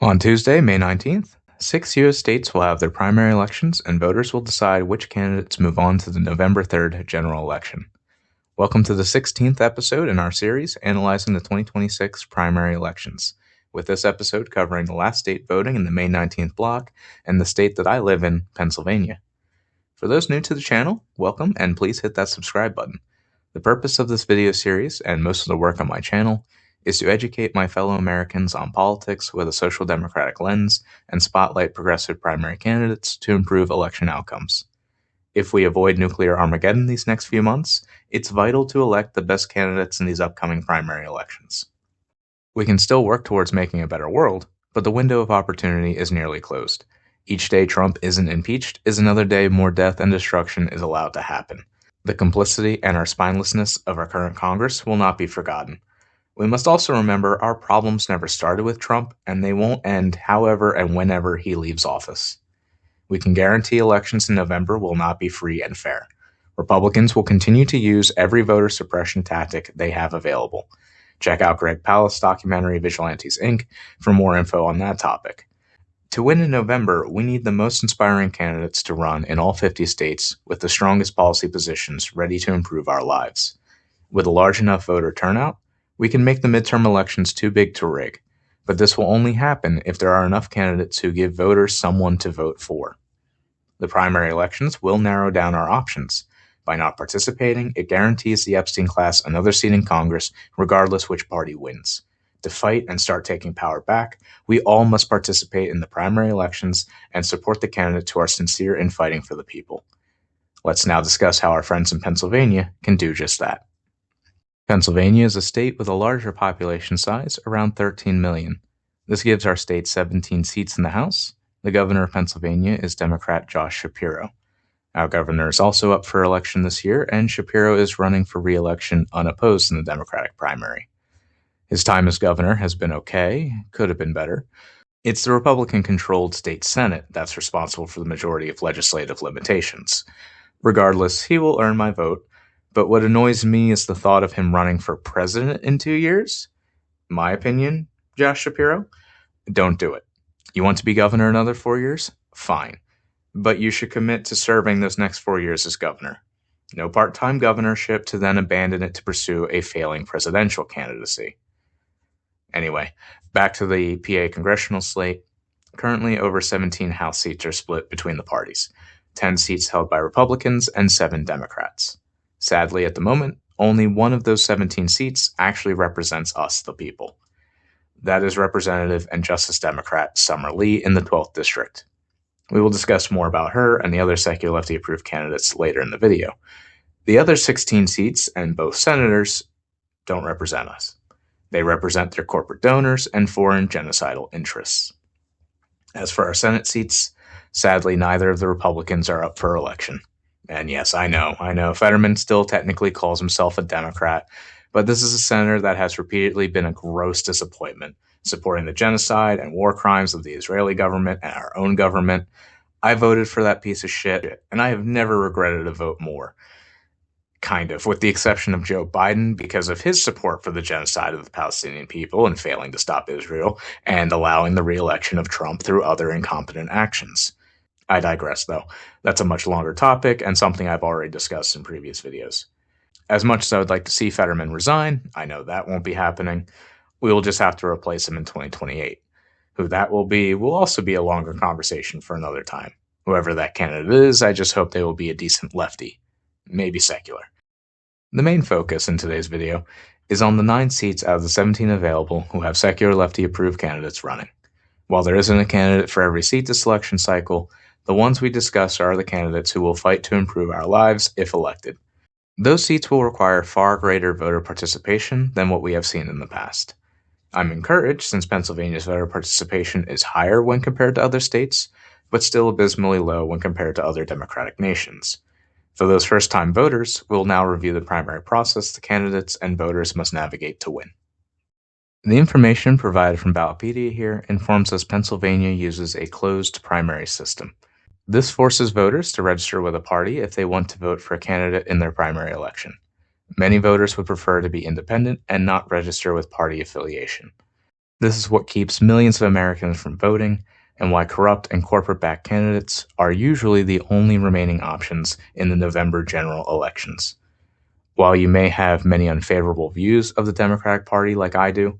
On Tuesday, May 19th, 6 U.S. states will have their primary elections, and voters will decide which candidates move on to the November 3rd general election. Welcome to the 16th episode in our series analyzing the 2026 primary elections, with this episode covering the last state voting in the May 19th block and the state that I live in, Pennsylvania. For those new to the channel, welcome, and please hit that subscribe button. The purpose of this video series, and most of the work on my channel, is to educate my fellow Americans on politics with a social democratic lens and spotlight progressive primary candidates to improve election outcomes. If we avoid nuclear Armageddon these next few months, it's vital to elect the best candidates in these upcoming primary elections. We can still work towards making a better world, but the window of opportunity is nearly closed. Each day Trump isn't impeached is another day more death and destruction is allowed to happen. The complicity and our spinelessness of our current Congress will not be forgotten. We must also remember our problems never started with Trump, and they won't end however and whenever he leaves office. We can guarantee elections in November will not be free and fair. Republicans will continue to use every voter suppression tactic they have available. Check out Greg Palast's documentary Vigilantes Inc. for more info on that topic. To win in November, we need the most inspiring candidates to run in all 50 states with the strongest policy positions ready to improve our lives. With a large enough voter turnout, we can make the midterm elections too big to rig, but this will only happen if there are enough candidates who give voters someone to vote for. The primary elections will narrow down our options. By not participating, it guarantees the Epstein class another seat in Congress, regardless which party wins. To fight and start taking power back, we all must participate in the primary elections and support the candidates who are sincere in fighting for the people. Let's now discuss how our friends in Pennsylvania can do just that. Pennsylvania is a state with a larger population size, around 13 million. This gives our state 17 seats in the House. The governor of Pennsylvania is Democrat Josh Shapiro. Our governor is also up for election this year, and Shapiro is running for re-election unopposed in the Democratic primary. His time as governor has been okay, could have been better. It's the Republican-controlled state Senate that's responsible for the majority of legislative limitations. Regardless, he will earn my vote, but what annoys me is the thought of him running for president in 2 years. My opinion, Josh Shapiro, don't do it. You want to be governor another 4 years? Fine. But you should commit to serving those next 4 years as governor. No part-time governorship to then abandon it to pursue a failing presidential candidacy. Anyway, back to the PA congressional slate. Currently, over 17 House seats are split between the parties, 10 seats held by Republicans and 7 Democrats. Sadly, at the moment, only one of those 17 seats actually represents us, the people. That is Representative and Justice Democrat Summer Lee in the 12th District. We will discuss more about her and the other secular lefty-approved candidates later in the video. The other 16 seats and both senators don't represent us. They represent their corporate donors and foreign genocidal interests. As for our Senate seats, sadly, neither of the Republicans are up for election. And yes, I know, Fetterman still technically calls himself a Democrat, but this is a senator that has repeatedly been a gross disappointment, supporting the genocide and war crimes of the Israeli government and our own government. I voted for that piece of shit, and I have never regretted a vote more. Kind of, with the exception of Joe Biden, because of his support for the genocide of the Palestinian people and failing to stop Israel, and allowing the re-election of Trump through other incompetent actions. I digress, though. That's a much longer topic, and something I've already discussed in previous videos. As much as I would like to see Fetterman resign, I know that won't be happening. We will just have to replace him in 2028. Who that will also be a longer conversation for another time. Whoever that candidate is, I just hope they will be a decent lefty. Maybe secular. The main focus in today's video is on the 9 seats out of the 17 available who have secular lefty-approved candidates running. While there isn't a candidate for every seat this election cycle, the ones we discuss are the candidates who will fight to improve our lives if elected. Those seats will require far greater voter participation than what we have seen in the past. I'm encouraged since Pennsylvania's voter participation is higher when compared to other states, but still abysmally low when compared to other democratic nations. For those first-time voters, we'll now review the primary process the candidates and voters must navigate to win. The information provided from Ballotpedia here informs us Pennsylvania uses a closed primary system. This forces voters to register with a party if they want to vote for a candidate in their primary election. Many voters would prefer to be independent and not register with party affiliation. This is what keeps millions of Americans from voting, and why corrupt and corporate-backed candidates are usually the only remaining options in the November general elections. While you may have many unfavorable views of the Democratic Party like I do,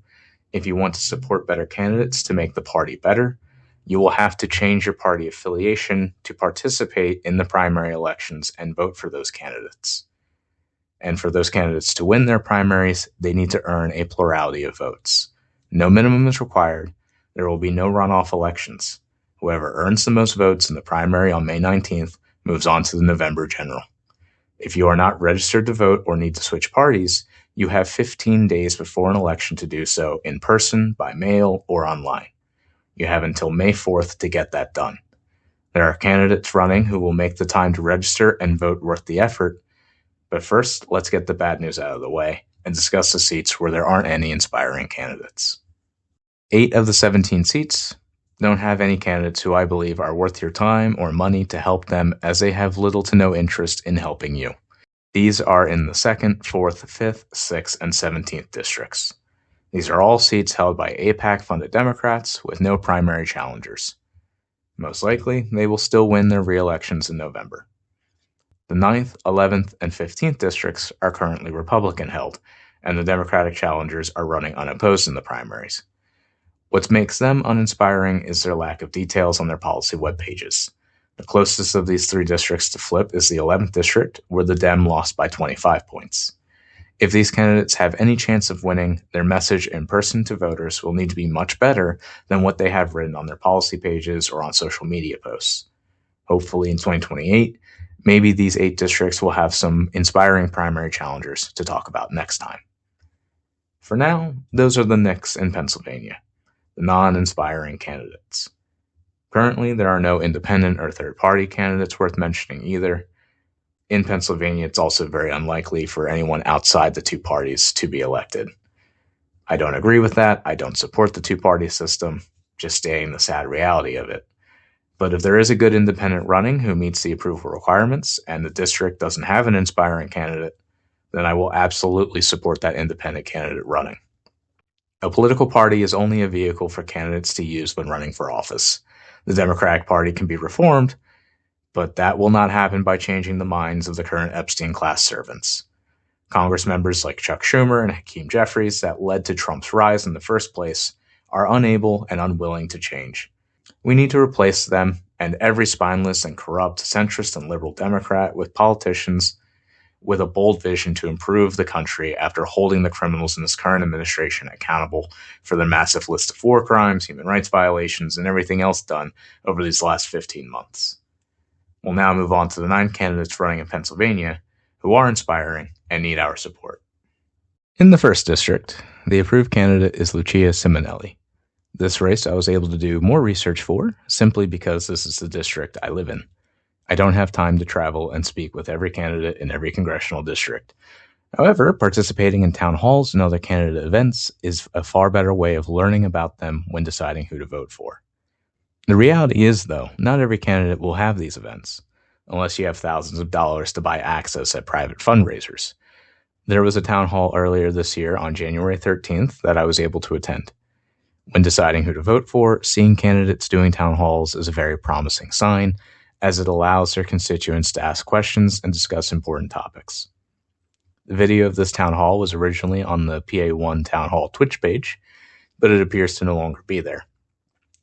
if you want to support better candidates to make the party better, you will have to change your party affiliation to participate in the primary elections and vote for those candidates. And for those candidates to win their primaries, they need to earn a plurality of votes. No minimum is required. There will be no runoff elections. Whoever earns the most votes in the primary on May 19th moves on to the November general. If you are not registered to vote or need to switch parties, you have 15 days before an election to do so in person, by mail, or online. You have until May 4th to get that done. There are candidates running who will make the time to register and vote worth the effort, but first, let's get the bad news out of the way and discuss the seats where there aren't any inspiring candidates. 8 of the 17 seats don't have any candidates who I believe are worth your time or money to help them, as they have little to no interest in helping you. These are in the 2nd, 4th, 5th, 6th, and 17th districts. These are all seats held by AIPAC-funded Democrats with no primary challengers. Most likely, they will still win their re-elections in November. The 9th, 11th, and 15th districts are currently Republican-held, and the Democratic challengers are running unopposed in the primaries. What makes them uninspiring is their lack of details on their policy web pages. The closest of these 3 districts to flip is the 11th district, where the Dem lost by 25 points. If these candidates have any chance of winning, their message in person to voters will need to be much better than what they have written on their policy pages or on social media posts. Hopefully in 2028, maybe these 8 districts will have some inspiring primary challengers to talk about next time. For now, those are the Nicks in Pennsylvania, the non-inspiring candidates. Currently, there are no independent or third-party candidates worth mentioning either. In Pennsylvania, it's also very unlikely for anyone outside the 2 parties to be elected. I don't agree with that. I don't support the 2-party system, just stating the sad reality of it. But if there is a good independent running who meets the approval requirements and the district doesn't have an inspiring candidate, then I will absolutely support that independent candidate running. A political party is only a vehicle for candidates to use when running for office. The Democratic Party can be reformed, but that will not happen by changing the minds of the current Epstein class servants. Congress members like Chuck Schumer and Hakeem Jeffries, that led to Trump's rise in the first place, are unable and unwilling to change. We need to replace them and every spineless and corrupt centrist and liberal Democrat with politicians with a bold vision to improve the country after holding the criminals in this current administration accountable for their massive list of war crimes, human rights violations, and everything else done over these last 15 months. We'll now move on to the 9 candidates running in Pennsylvania who are inspiring and need our support. In the 1st district, the approved candidate is Lucia Simonelli. This race I was able to do more research for, simply because this is the district I live in. I don't have time to travel and speak with every candidate in every congressional district. However, participating in town halls and other candidate events is a far better way of learning about them when deciding who to vote for. The reality is, though, not every candidate will have these events, unless you have thousands of dollars to buy access at private fundraisers. There was a town hall earlier this year on January 13th that I was able to attend. When deciding who to vote for, seeing candidates doing town halls is a very promising sign, as it allows their constituents to ask questions and discuss important topics. The video of this town hall was originally on the PA1 Town Hall Twitch page, but it appears to no longer be there.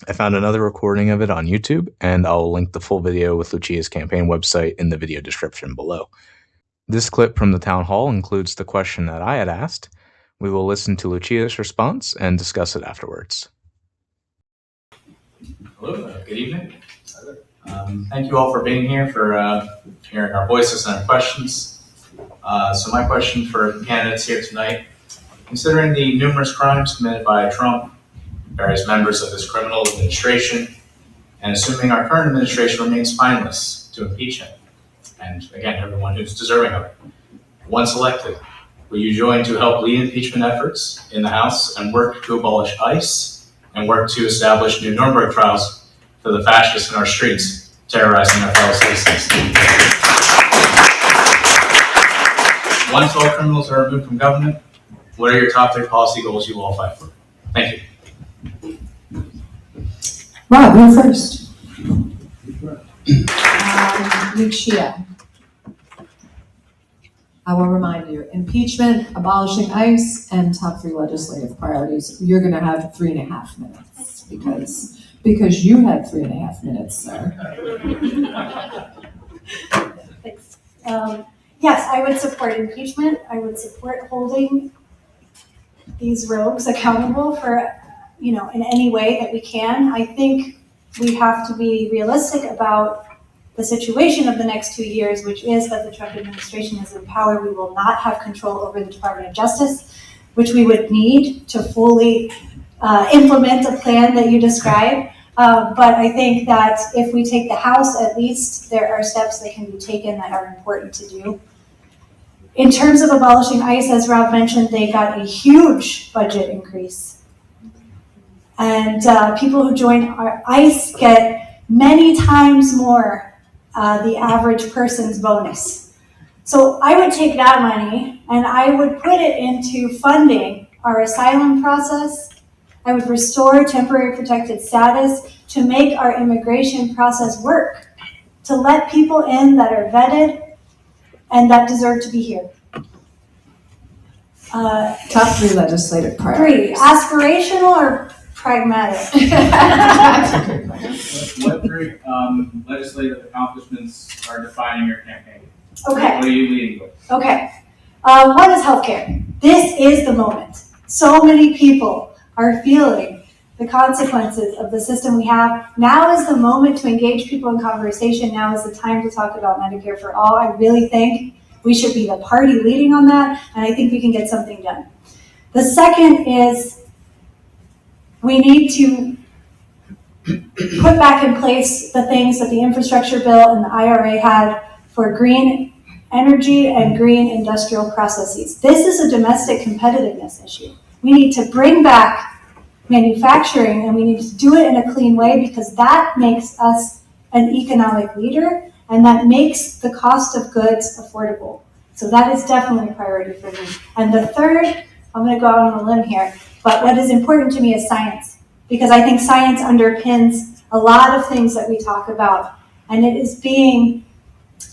I found another recording of it on YouTube, and I'll link the full video with Lucia's campaign website in the video description below. This clip from the town hall includes the question that I had asked. We will listen to Lucia's response and discuss it afterwards. Hello, good evening. Thank you all for being here, for hearing our voices and our questions. So my question for the candidates here tonight, considering the numerous crimes committed by Trump, various members of his criminal administration, and assuming our current administration remains spineless to impeach him, and again, everyone who's deserving of it, once elected, will you join to help lead impeachment efforts in the House and work to abolish ICE and work to establish new Nuremberg trials for the fascists in our streets, terrorizing our fellow citizens? Once all criminals are removed from government, what are your top 3 policy goals you will all fight for? Thank you. Rob, you first. Lucia. I will remind you, impeachment, abolishing ICE, and top 3 legislative priorities. You're going to have 3.5 minutes because you had 3.5 minutes, sir. Thanks. Yes, I would support impeachment. I would support holding these rogues accountable for, in any way that we can. I think we have to be realistic about the situation of the next 2 years, which is that the Trump administration is in power. We will not have control over the Department of Justice, which we would need to fully implement a plan that you described. But I think that if we take the House, at least there are steps that can be taken that are important to do. In terms of abolishing ICE, as Rob mentioned, they got a huge budget increase. And people who join our ICE get many times more the average person's bonus. So I would take that money and I would put it into funding our asylum process. I would restore temporary protected status to make our immigration process work, to let people in that are vetted and that deserve to be here. Top 3 legislative priorities. 3, aspirational or pragmatic? What 3 legislative accomplishments are defining your campaign? Okay. What are you leading with? Okay. One is healthcare. This is the moment. So many people are feeling the consequences of the system we have. Now is the moment to engage people in conversation. Now is the time to talk about Medicare for all. I really think we should be the party leading on that, and I think we can get something done. The second is we need to put back in place the things that the infrastructure bill and the IRA had for green energy and green industrial processes. This is a domestic competitiveness issue. We need to bring back manufacturing, and we need to do it in a clean way because that makes us an economic leader and that makes the cost of goods affordable. So that is definitely a priority for me. And the third, I'm going to go out on a limb here, but what is important to me is science, because I think science underpins a lot of things that we talk about, and it is being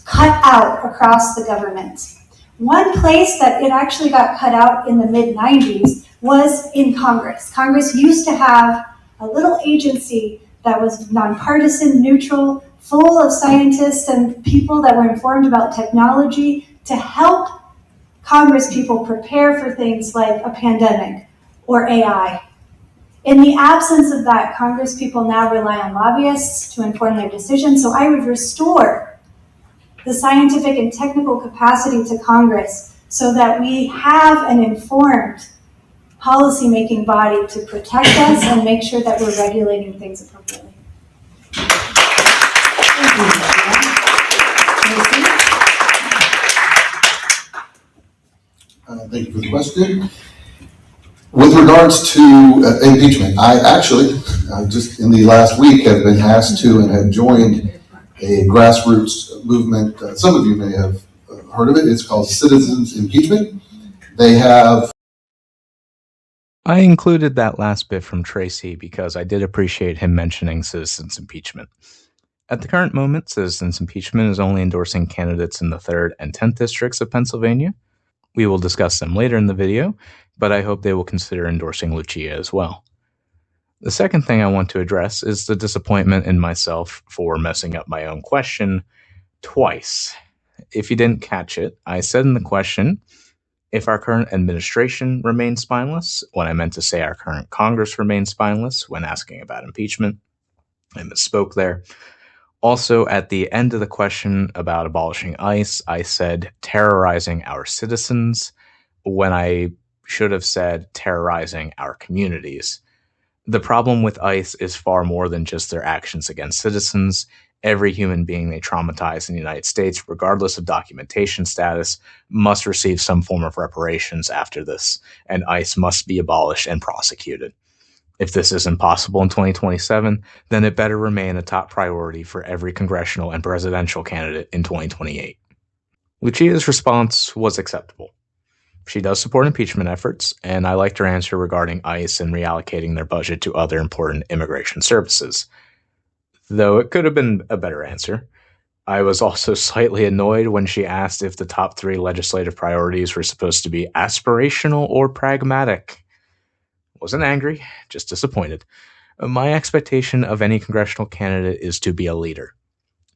cut out across the government. One place that it actually got cut out in the mid-90s was in Congress. Congress used to have a little agency that was nonpartisan, neutral, full of scientists and people that were informed about technology to help Congress people prepare for things like a pandemic or AI. In the absence of that, Congress people now rely on lobbyists to inform their decisions. So I would restore the scientific and technical capacity to Congress so that we have an informed policymaking body to protect us and make sure that we're regulating things appropriately. Thank you for the question. With regards to impeachment, I actually, just in the last week, have been asked to and have joined a grassroots movement. Some of you may have heard of it. It's called Citizens Impeachment. They have... I included that last bit from Tracy because I did appreciate him mentioning citizens impeachment. At the current moment, citizens impeachment is only endorsing candidates in the 3rd and 10th districts of Pennsylvania. We will discuss them later in the video, but I hope they will consider endorsing Lucia as well. The second thing I want to address is the disappointment in myself for messing up my own question twice. If you didn't catch it, I said in the question, if our current administration remains spineless, when I meant to say our current Congress remains spineless when asking about impeachment. I misspoke there. Also, at the end of the question about abolishing ICE, I said terrorizing our citizens when I should have said terrorizing our communities. The problem with ICE is far more than just their actions against citizens. Every human being they traumatize in the United States, regardless of documentation status, must receive some form of reparations after this, and ICE must be abolished and prosecuted. If this isn't possible in 2027, then it better remain a top priority for every congressional and presidential candidate in 2028. Lucia's response was acceptable. She does support impeachment efforts, and I liked her answer regarding ICE and reallocating their budget to other important immigration services. though it could have been a better answer. I was also slightly annoyed when she asked if the top 3 legislative priorities were supposed to be aspirational or pragmatic. Wasn't angry, just disappointed. My expectation of any congressional candidate is to be a leader.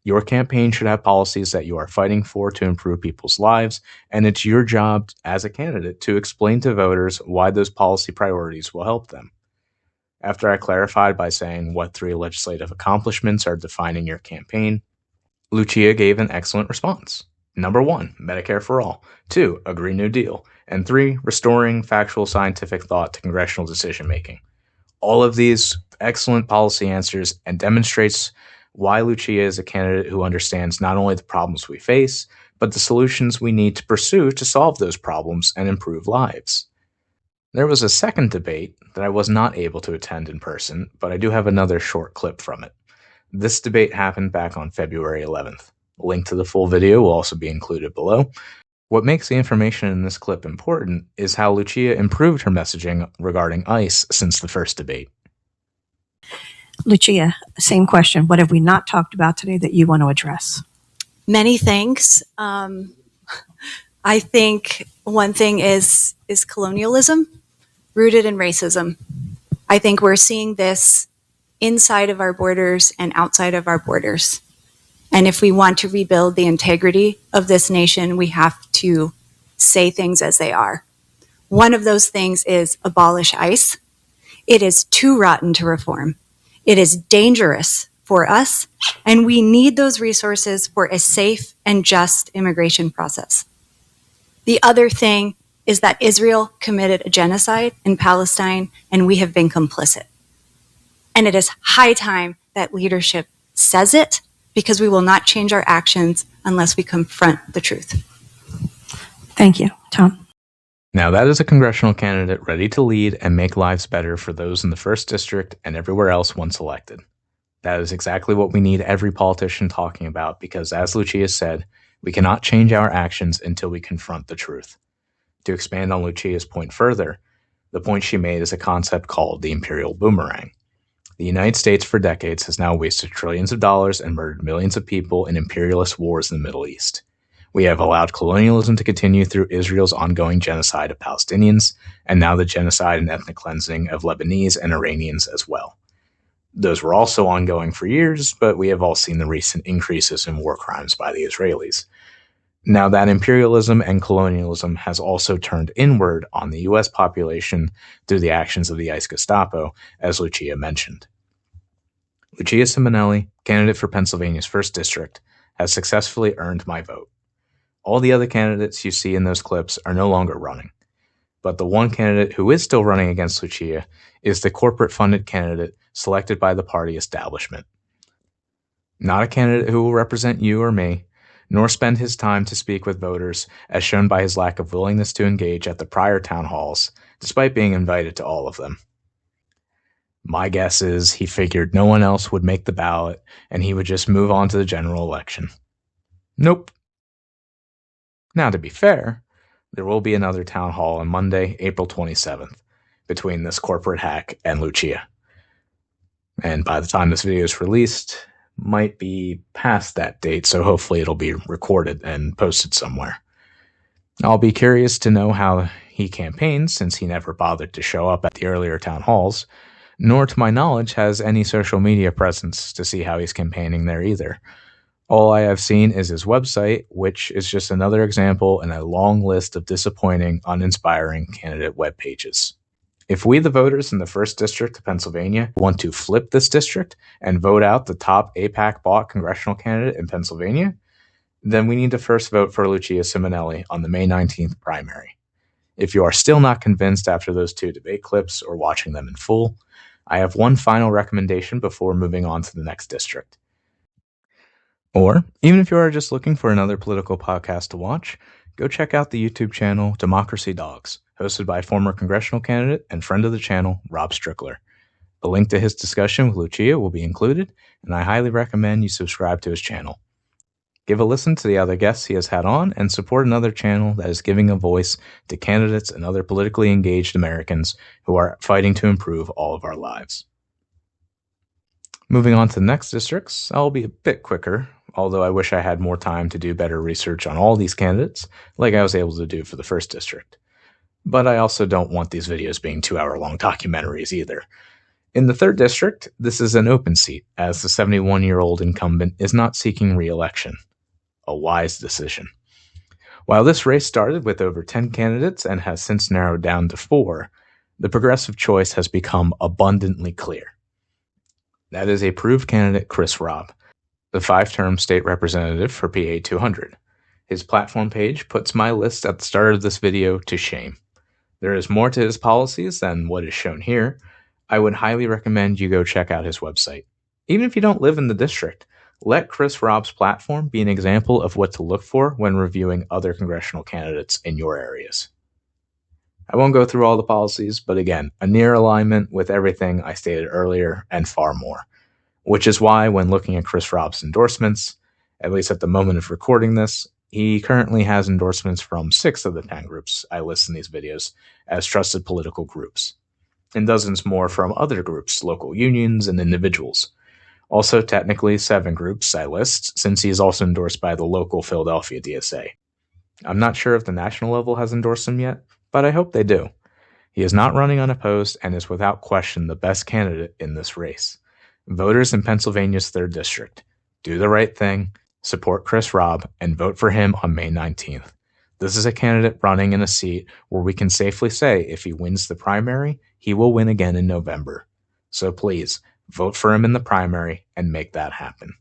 Your campaign should have policies that you are fighting for to improve people's lives, and it's your job as a candidate to explain to voters why those policy priorities will help them. After I clarified by saying what 3 legislative accomplishments are defining your campaign, Lucia gave an excellent response. Number 1, Medicare for all. 2, a Green New Deal. And 3, restoring factual scientific thought to congressional decision-making. All of these excellent policy answers and demonstrates why Lucia is a candidate who understands not only the problems we face, but the solutions we need to pursue to solve those problems and improve lives. There was a second debate that I was not able to attend in person, but I do have another short clip from it. This debate happened back on February 11th. A link to the full video will also be included below. What makes the information in this clip important is how Lucia improved her messaging regarding ICE since the first debate. Lucia, same question. What have we not talked about today that you want to address? Many things. I think one thing is colonialism rooted in racism. I think we're seeing this inside of our borders and outside of our borders. And if we want to rebuild the integrity of this nation, we have to say things as they are. One of those things is abolish ICE. It is too rotten to reform. It is dangerous for us, and we need those resources for a safe and just immigration process. The other thing is that Israel committed a genocide in Palestine, and we have been complicit. And it is high time that leadership says it, because we will not change our actions unless we confront the truth. Thank you. Tom? Now that is a congressional candidate ready to lead and make lives better for those in the 1st District and everywhere else once elected. That is exactly what we need every politician talking about, because as Lucia said, we cannot change our actions until we confront the truth. To expand on Lucia's point further, the point she made is a concept called the imperial boomerang. The United States for decades has now wasted trillions of dollars and murdered millions of people in imperialist wars in the Middle East. We have allowed colonialism to continue through Israel's ongoing genocide of Palestinians, and now the genocide and ethnic cleansing of Lebanese and Iranians as well. Those were also ongoing for years, but we have all seen the recent increases in war crimes by the Israelis. Now that imperialism and colonialism has also turned inward on the U.S. population through the actions of the ICE Gestapo, as Lucia mentioned. Lucia Simonelli, candidate for Pennsylvania's 1st District, has successfully earned my vote. All the other candidates you see in those clips are no longer running. But the one candidate who is still running against Lucia is the corporate-funded candidate selected by the party establishment. Not a candidate who will represent you or me, nor spend his time to speak with voters, as shown by his lack of willingness to engage at the prior town halls, despite being invited to all of them. My guess is he figured no one else would make the ballot, and he would just move on to the general election. Nope. Now, to be fair, there will be another town hall on Monday, April 27th, between this corporate hack and Lucia. And by the time this video is released, might be past that date, so hopefully it'll be recorded and posted somewhere. I'll be curious to know how he campaigns, since he never bothered to show up at the earlier town halls, nor to my knowledge has any social media presence to see how he's campaigning there either. All I have seen is his website, which is just another example in a long list of disappointing, uninspiring candidate web pages. If we, the voters in the 1st District of Pennsylvania, want to flip this district and vote out the top AIPAC-bought congressional candidate in Pennsylvania, then we need to first vote for Lucia Simonelli on the May 19th primary. If you are still not convinced after those 2 debate clips or watching them in full, I have one final recommendation before moving on to the next district. Or, even if you are just looking for another political podcast to watch, go check out the YouTube channel Democracy Dogs, hosted by former congressional candidate and friend of the channel, Rob Strickler. A link to his discussion with Lucia will be included, and I highly recommend you subscribe to his channel. Give a listen to the other guests he has had on, and support another channel that is giving a voice to candidates and other politically engaged Americans who are fighting to improve all of our lives. Moving on to the next districts, I'll be a bit quicker, although I wish I had more time to do better research on all these candidates, like I was able to do for the first district. But I also don't want these videos being 2-hour-long documentaries either. In the 3rd district, this is an open seat, as the 71-year-old incumbent is not seeking re-election. A wise decision. While this race started with over 10 candidates and has since narrowed down to 4, the progressive choice has become abundantly clear. That is approved candidate Chris Rabb, the 5-term state representative for PA 200. His platform page puts my list at the start of this video to shame. There is more to his policies than what is shown here. I would highly recommend you go check out his website. Even if you don't live in the district, let Chris Rabb's platform be an example of what to look for when reviewing other congressional candidates in your areas. I won't go through all the policies, but again, a near alignment with everything I stated earlier and far more. Which is why when looking at Chris Rabb's endorsements, at least at the moment of recording this, he currently has endorsements from 6 of the 10 groups I list in these videos as trusted political groups, and dozens more from other groups, local unions, and individuals. Also technically 7 groups I list, since he is also endorsed by the local Philadelphia DSA. I'm not sure if the national level has endorsed him yet, but I hope they do. He is not running unopposed and is without question the best candidate in this race. Voters in Pennsylvania's 3rd district, do the right thing, support Chris Rabb, and vote for him on May 19th. This is a candidate running in a seat where we can safely say if he wins the primary, he will win again in November. So please, vote for him in the primary and make that happen.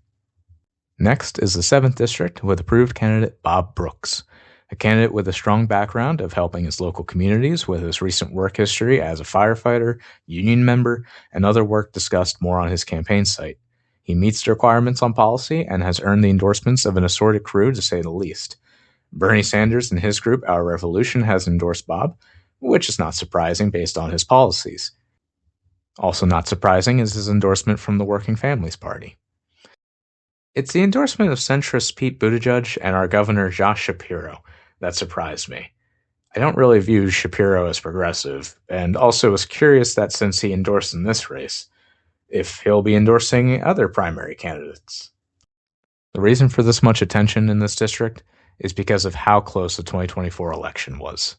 Next is the 7th district with approved candidate Bob Brooks, a candidate with a strong background of helping his local communities with his recent work history as a firefighter, union member, and other work discussed more on his campaign site. He meets the requirements on policy and has earned the endorsements of an assorted crew, to say the least. Bernie Sanders and his group, Our Revolution, has endorsed Bob, which is not surprising based on his policies. Also not surprising is his endorsement from the Working Families Party. It's the endorsement of centrist Pete Buttigieg and our governor Josh Shapiro that surprised me. I don't really view Shapiro as progressive, and also was curious that since he endorsed in this race, if he'll be endorsing other primary candidates. The reason for this much attention in this district is because of how close the 2024 election was.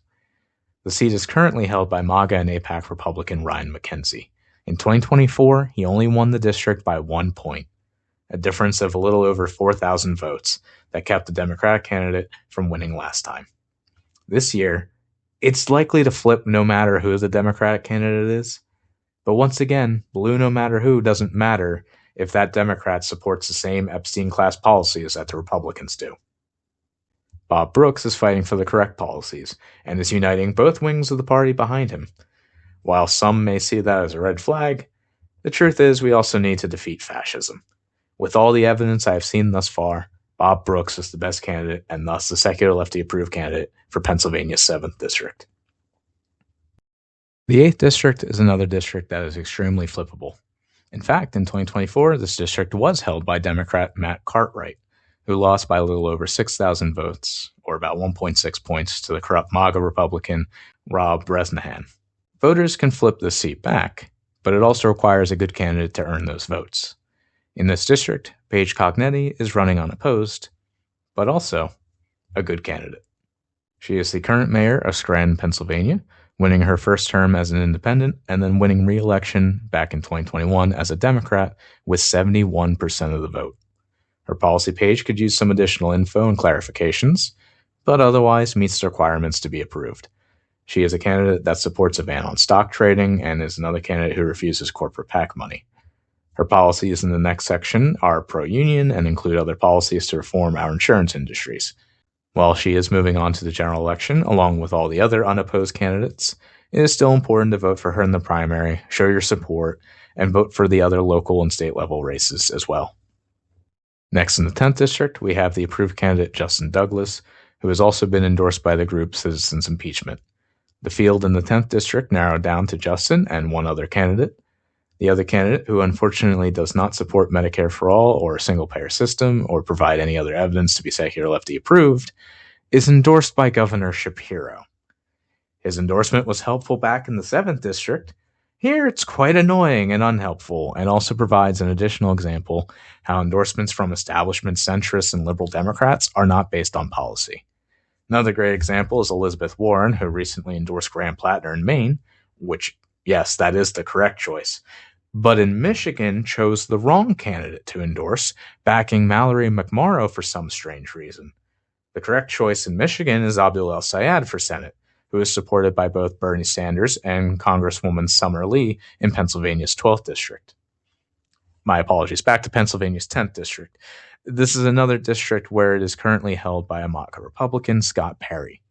The seat is currently held by MAGA and AIPAC Republican Ryan McKenzie. In 2024, he only won the district by 1 point, a difference of a little over 4,000 votes that kept the Democratic candidate from winning last time. This year, it's likely to flip no matter who the Democratic candidate is. But once again, blue no matter who doesn't matter if that Democrat supports the same Epstein-class policies that the Republicans do. Bob Brooks is fighting for the correct policies and is uniting both wings of the party behind him. While some may see that as a red flag, the truth is we also need to defeat fascism. With all the evidence I have seen thus far, Bob Brooks is the best candidate and thus the secular lefty approved candidate for Pennsylvania's 7th district. The 8th district is another district that is extremely flippable. In fact, in 2024, this district was held by Democrat Matt Cartwright, who lost by a little over 6,000 votes, or about 1.6 points, to the corrupt MAGA Republican Rob Bresnahan. Voters can flip this seat back, but it also requires a good candidate to earn those votes. In this district, Paige Cognetti is running unopposed, but also a good candidate. She is the current mayor of Scranton, Pennsylvania, winning her first term as an independent and then winning re-election back in 2021 as a Democrat with 71% of the vote. Her policy page could use some additional info and clarifications, but otherwise meets the requirements to be approved. She is a candidate that supports a ban on stock trading and is another candidate who refuses corporate PAC money. Her policies in the next section are pro-union and include other policies to reform our insurance industries. While she is moving on to the general election, along with all the other unopposed candidates, it is still important to vote for her in the primary, show your support, and vote for the other local and state level races as well. Next in the 10th district, we have the approved candidate Justin Douglas, who has also been endorsed by the group Citizens Impeachment. The field in the 10th district narrowed down to Justin and one other candidate. The other candidate, who unfortunately does not support Medicare for all or a single-payer system or provide any other evidence to be secular lefty approved, is endorsed by Governor Shapiro. His endorsement was helpful back in the 7th district. Here it's quite annoying and unhelpful, and also provides an additional example how endorsements from establishment centrists and liberal Democrats are not based on policy. Another great example is Elizabeth Warren, who recently endorsed Graham Plattner in Maine, which, yes, that is the correct choice, but in Michigan chose the wrong candidate to endorse, backing Mallory McMorrow for some strange reason. The correct choice in Michigan is Abdul El-Sayed for Senate, who is supported by both Bernie Sanders and Congresswoman Summer Lee in Pennsylvania's 12th district. My apologies, back to Pennsylvania's 10th district. This is another district where it is currently held by a Matka Republican, Scott Perry.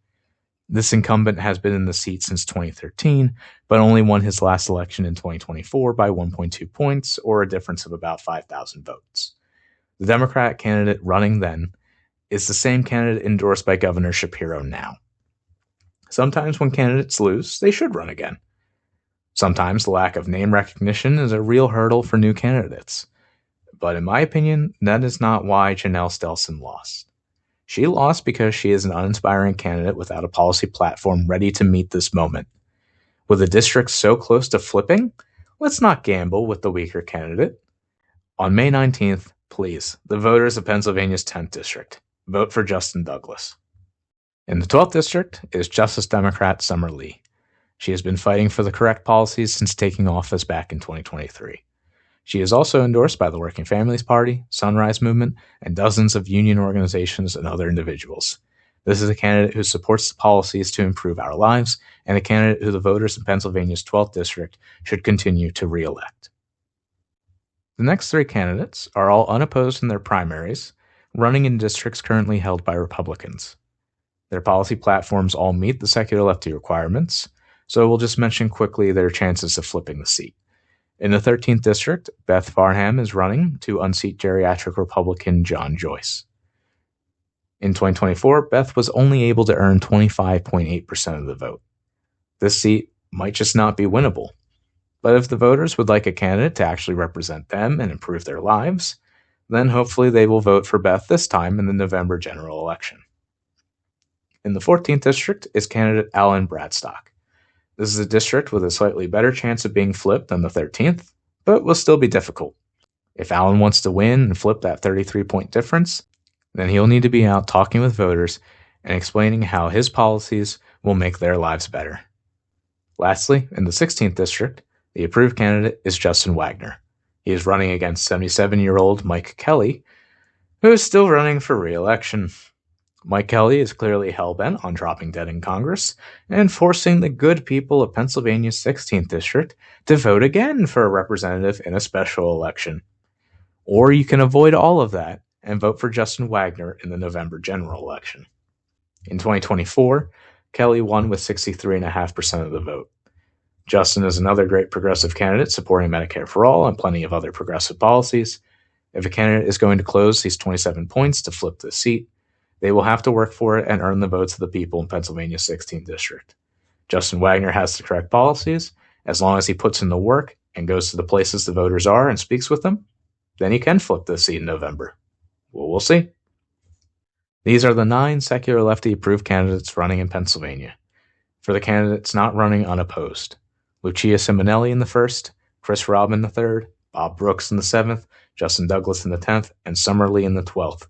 This incumbent has been in the seat since 2013, but only won his last election in 2024 by 1.2 points, or a difference of about 5,000 votes. The Democrat candidate running then is the same candidate endorsed by Governor Shapiro now. Sometimes when candidates lose, they should run again. Sometimes the lack of name recognition is a real hurdle for new candidates. But in my opinion, that is not why Janelle Stelson lost. She lost because she is an uninspiring candidate without a policy platform ready to meet this moment. With a district so close to flipping, let's not gamble with the weaker candidate. On May 19th, please, the voters of Pennsylvania's 10th district, vote for Justin Douglas. In the 12th district is Justice Democrat Summer Lee. She has been fighting for the correct policies since taking office back in 2023. She is also endorsed by the Working Families Party, Sunrise Movement, and dozens of union organizations and other individuals. This is a candidate who supports the policies to improve our lives, and a candidate who the voters in Pennsylvania's 12th district should continue to re-elect. The next three candidates are all unopposed in their primaries, running in districts currently held by Republicans. Their policy platforms all meet the secular lefty requirements, so we'll just mention quickly their chances of flipping the seat. In the 13th district, Beth Farnham is running to unseat geriatric Republican John Joyce. In 2024, Beth was only able to earn 25.8% of the vote. This seat might just not be winnable, but if the voters would like a candidate to actually represent them and improve their lives, then hopefully they will vote for Beth this time in the November general election. In the 14th district is candidate Alan Bradstock. This is a district with a slightly better chance of being flipped than the 13th, but will still be difficult. If Alan wants to win and flip that 33-point difference, then he'll need to be out talking with voters and explaining how his policies will make their lives better. Lastly, in the 16th district, the approved candidate is Justin Wagner. He is running against 77-year-old Mike Kelly, who is still running for re-election. Mike Kelly is clearly hell-bent on dropping dead in Congress and forcing the good people of Pennsylvania's 16th district to vote again for a representative in a special election. Or you can avoid all of that and vote for Justin Wagner in the November general election. In 2024, Kelly won with 63.5% of the vote. Justin is another great progressive candidate supporting Medicare for All and plenty of other progressive policies. If a candidate is going to close these 27 points to flip the seat, they will have to work for it and earn the votes of the people in Pennsylvania's 16th district. Justin Wagner has the correct policies. As long as he puts in the work and goes to the places the voters are and speaks with them, then he can flip the seat in November. Well, we'll see. These are the 9 secular lefty approved candidates running in Pennsylvania. For the candidates not running unopposed, Lucia Simonelli in the 1st, Chris Rabb in the 3rd, Bob Brooks in the 7th, Justin Douglas in the 10th, and Summer Lee in the 12th.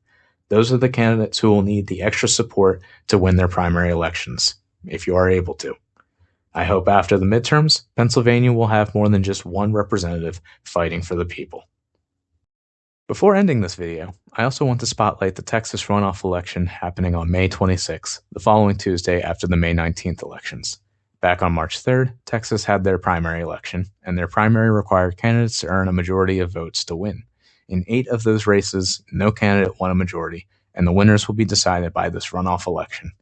Those are the candidates who will need the extra support to win their primary elections, if you are able to. I hope after the midterms, Pennsylvania will have more than just one representative fighting for the people. Before ending this video, I also want to spotlight the Texas runoff election happening on May 26th, the following Tuesday after the May 19th elections. Back on March 3rd, Texas had their primary election, and their primary required candidates to earn a majority of votes to win. In 8 of those races, no candidate won a majority, and the winners will be decided by this runoff election.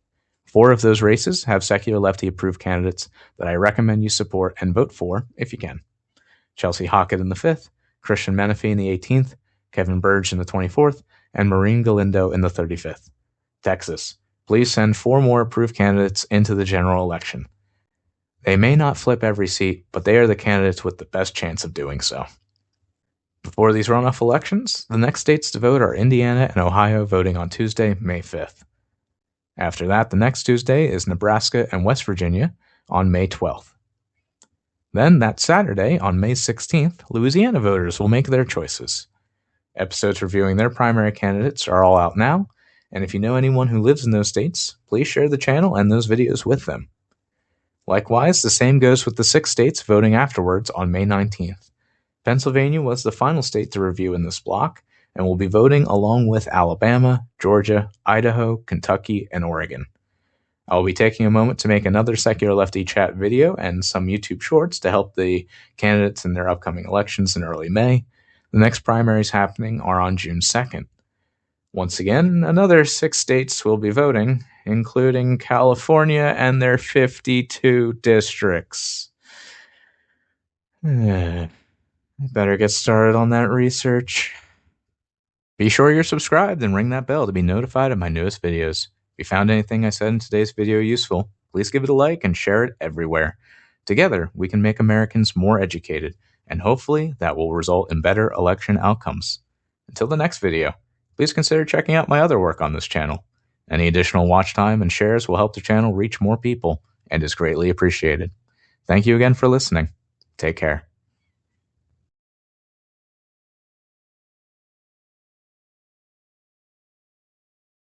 4 of those races have secular lefty-approved candidates that I recommend you support and vote for if you can. Chelsea Hockett in the 5th, Christian Menefee in the 18th, Kevin Burge in the 24th, and Maureen Galindo in the 35th. Texas, please send 4 more approved candidates into the general election. They may not flip every seat, but they are the candidates with the best chance of doing so. Before these runoff elections, the next states to vote are Indiana and Ohio, voting on Tuesday, May 5th. After that, the next Tuesday is Nebraska and West Virginia on May 12th. Then, that Saturday, on May 16th, Louisiana voters will make their choices. Episodes reviewing their primary candidates are all out now, and if you know anyone who lives in those states, please share the channel and those videos with them. Likewise, the same goes with the 6 states voting afterwards on May 19th. Pennsylvania was the final state to review in this block, and will be voting along with Alabama, Georgia, Idaho, Kentucky, and Oregon. I will be taking a moment to make another Secular Lefty chat video and some YouTube shorts to help the candidates in their upcoming elections in early May. The next primaries happening are on June 2nd. Once again, another 6 states will be voting, including California and their 52 districts. I better get started on that research. Be sure you're subscribed and ring that bell to be notified of my newest videos. If you found anything I said in today's video useful, please give it a like and share it everywhere. Together, we can make Americans more educated, and hopefully that will result in better election outcomes. Until the next video, please consider checking out my other work on this channel. Any additional watch time and shares will help the channel reach more people and is greatly appreciated. Thank you again for listening. Take care.